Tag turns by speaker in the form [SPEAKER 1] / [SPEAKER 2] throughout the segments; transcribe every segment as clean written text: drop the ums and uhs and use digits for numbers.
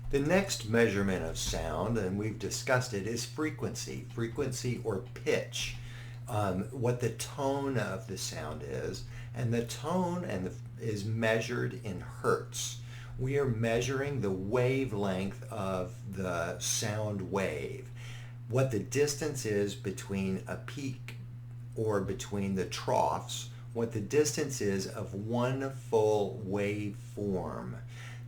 [SPEAKER 1] The next measurement of sound, and we've discussed it, is frequency or pitch, what the tone of the sound is. And the tone is measured in hertz. We are measuring the wavelength of the sound wave, what the distance is between a peak or between the troughs, what the distance is of one full waveform.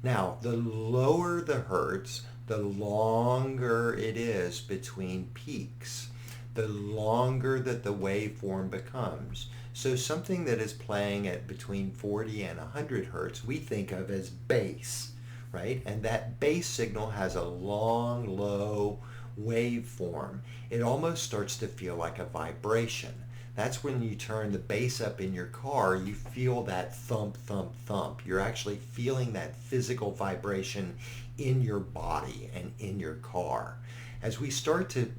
[SPEAKER 1] Now, the lower the hertz, the longer it is between peaks, the longer that the waveform becomes. So something that is playing at between 40 and 100 hertz, we think of as bass, right? And that bass signal has a long, low waveform. It almost starts to feel like a vibration. That's when you turn the bass up in your car, you feel that thump, thump, thump. You're actually feeling that physical vibration in your body and in your car. As we start to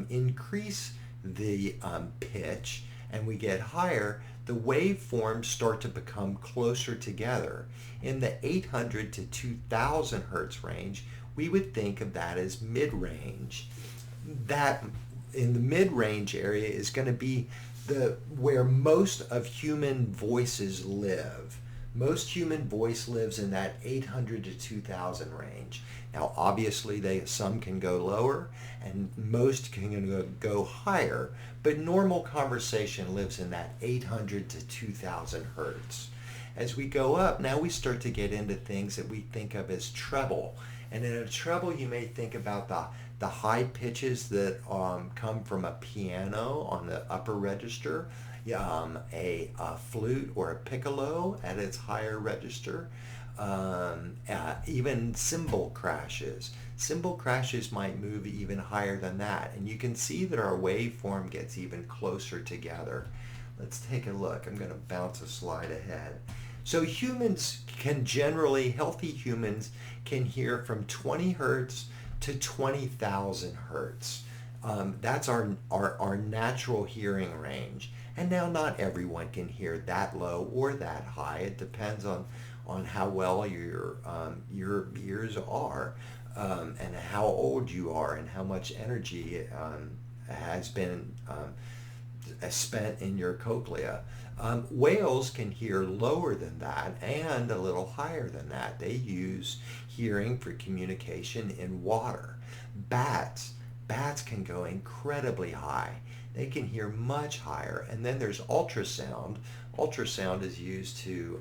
[SPEAKER 1] increase the pitch and we get higher, the waveforms start to become closer together. In the 800 to 2000 hertz range, we would think of that as mid-range. That in the mid-range area is going to be where most of human voices live. Most human voice lives in that 800 to 2000 range. Now, obviously, some can go lower and most can go higher, but normal conversation lives in that 800 to 2000 hertz. As we go up, now we start to get into things that we think of as treble. And in a treble, you may think about the high pitches that come from a piano on the upper register, a flute or a piccolo at its higher register, even cymbal crashes. Cymbal crashes might move even higher than that, and you can see that our waveform gets even closer together. Let's take a look. I'm going to bounce a slide ahead. So humans can generally, healthy humans can hear from 20 hertz to 20,000 hertz. That's our natural hearing range. And now not everyone can hear that low or that high. It depends on how well your ears are and how old you are and how much energy has been spent in your cochlea. Whales can hear lower than that and a little higher than that. They use hearing for communication in water. Bats can go incredibly high. They can hear much higher. And then there's ultrasound. Ultrasound is used to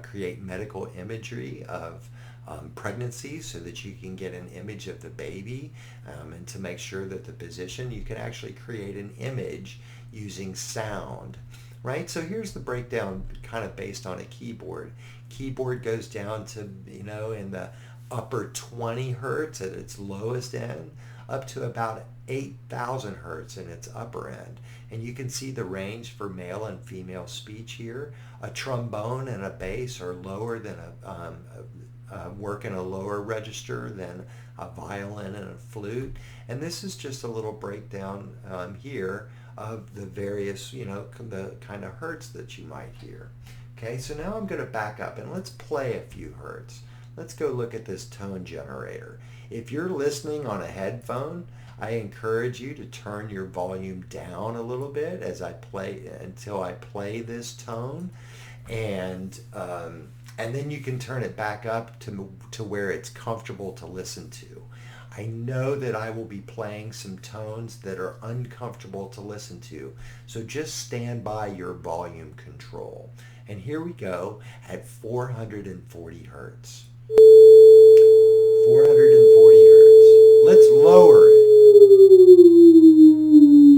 [SPEAKER 1] create medical imagery of pregnancy so that you can get an image of the baby and to make sure that the position, you can actually create an image using sound. Right? So here's the breakdown kind of based on a keyboard. Keyboard goes down to, in the upper 20 hertz at its lowest end, up to about 8,000 hertz in its upper end. And you can see the range for male and female speech here. A trombone and a bass are lower than work in a lower register than a violin and a flute. And this is just a little breakdown here of the various, the kind of hertz that you might hear. Okay, so now I'm going to back up and let's play a few hertz. Let's go look at this tone generator. If you're listening on a headphone, I encourage you to turn your volume down a little bit as I play until I play this tone, and then you can turn it back up to where it's comfortable to listen to. I know that I will be playing some tones that are uncomfortable to listen to, so just stand by your volume control. And here we go at 440 hertz. 440 hertz. Let's lower it.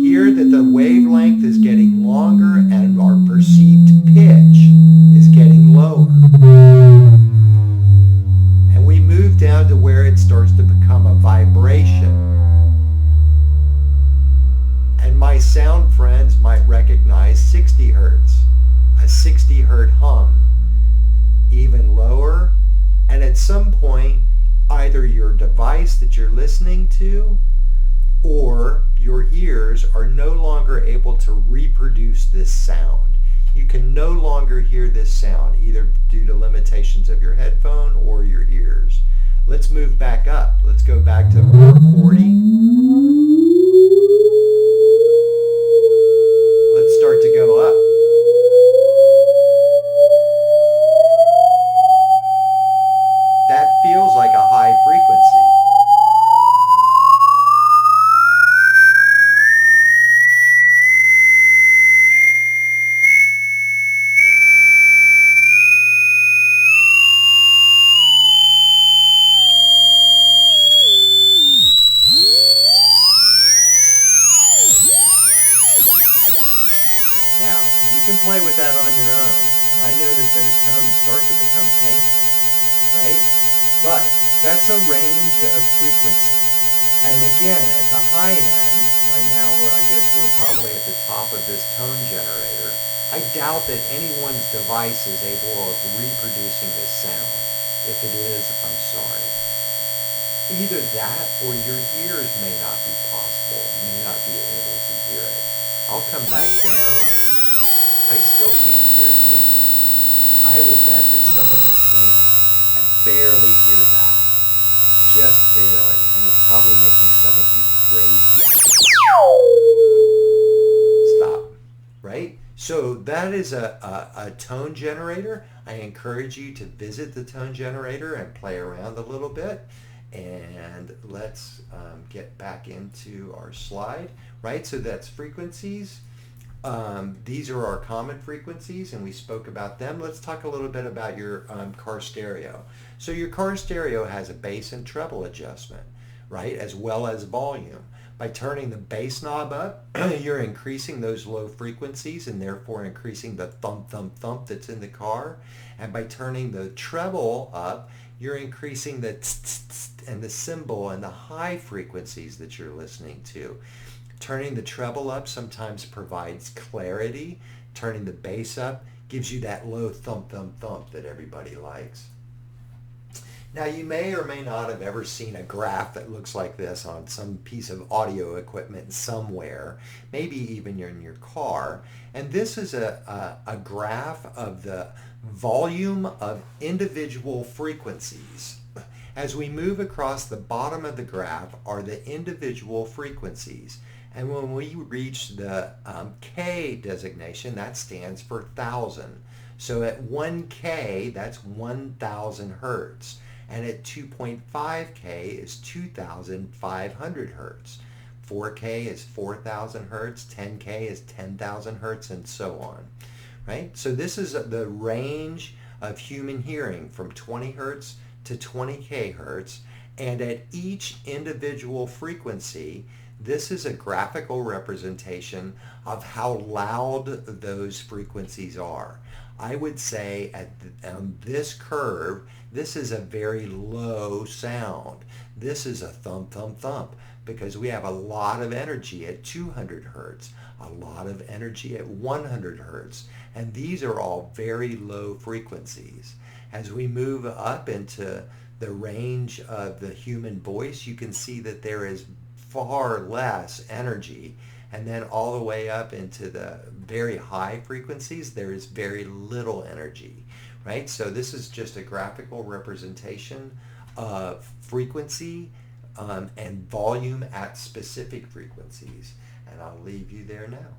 [SPEAKER 1] Hear that the wavelength is getting longer and our perceived pitch is getting lower. And we move down to where it starts to become a vibration. And my sound friends might recognize 60 hertz, a 60 hertz hum, even lower. And at some point, either your device that you're listening to or your ears are no longer able to reproduce this sound. You can no longer hear this sound, either due to limitations of your headphone or your ears. Let's move back up. Let's go back to 440. Let's start to go up. That feels like a high frequency. Now, you can play with that on your own, and I know that those tones start to become painful, right? But that's a range of frequency. And again, at the high end, right now I guess we're probably at the top of this tone generator. I doubt that anyone's device is able of reproducing this sound. If it is, I'm sorry. Either that or your ears may not be possible, may not be able to hear it. I'll come back down. I still can't hear anything. I will bet that some of you can. I barely hear that. Just barely. And it's probably making some of you crazy. Stop. Right? So that is a tone generator. I encourage you to visit the tone generator and play around a little bit. And let's get back into our slide. Right? So that's frequencies. These are our common frequencies, and we spoke about them. Let's talk a little bit about your car stereo. So your car stereo has a bass and treble adjustment, right, as well as volume. By turning the bass knob up, you're increasing those low frequencies and therefore increasing the thump, thump, thump that's in the car. And by turning the treble up, you're increasing the tss, tss, tss, and the cymbal and the high frequencies that you're listening to. Turning the treble up sometimes provides clarity. Turning the bass up gives you that low thump, thump, thump that everybody likes. Now, you may or may not have ever seen a graph that looks like this on some piece of audio equipment somewhere, maybe even in your car. And this is a graph of the volume of individual frequencies. As we move across the bottom of the graph are the individual frequencies. And when we reach the K designation, that stands for 1,000. So at 1K, that's 1,000 hertz. And at 2.5K is 2,500 hertz. 4K is 4,000 hertz. 10K is 10,000 hertz, and so on. Right? So this is the range of human hearing from 20 hertz to 20K hertz. And at each individual frequency, this is a graphical representation of how loud those frequencies are. I would say on this curve, this is a very low sound. This is a thump, thump, thump, because we have a lot of energy at 200 hertz, a lot of energy at 100 hertz, and these are all very low frequencies. As we move up into the range of the human voice, you can see that there is far less energy, and then all the way up into the very high frequencies there is very little energy, right? So this is just a graphical representation of frequency and volume at specific frequencies, and I'll leave you there now.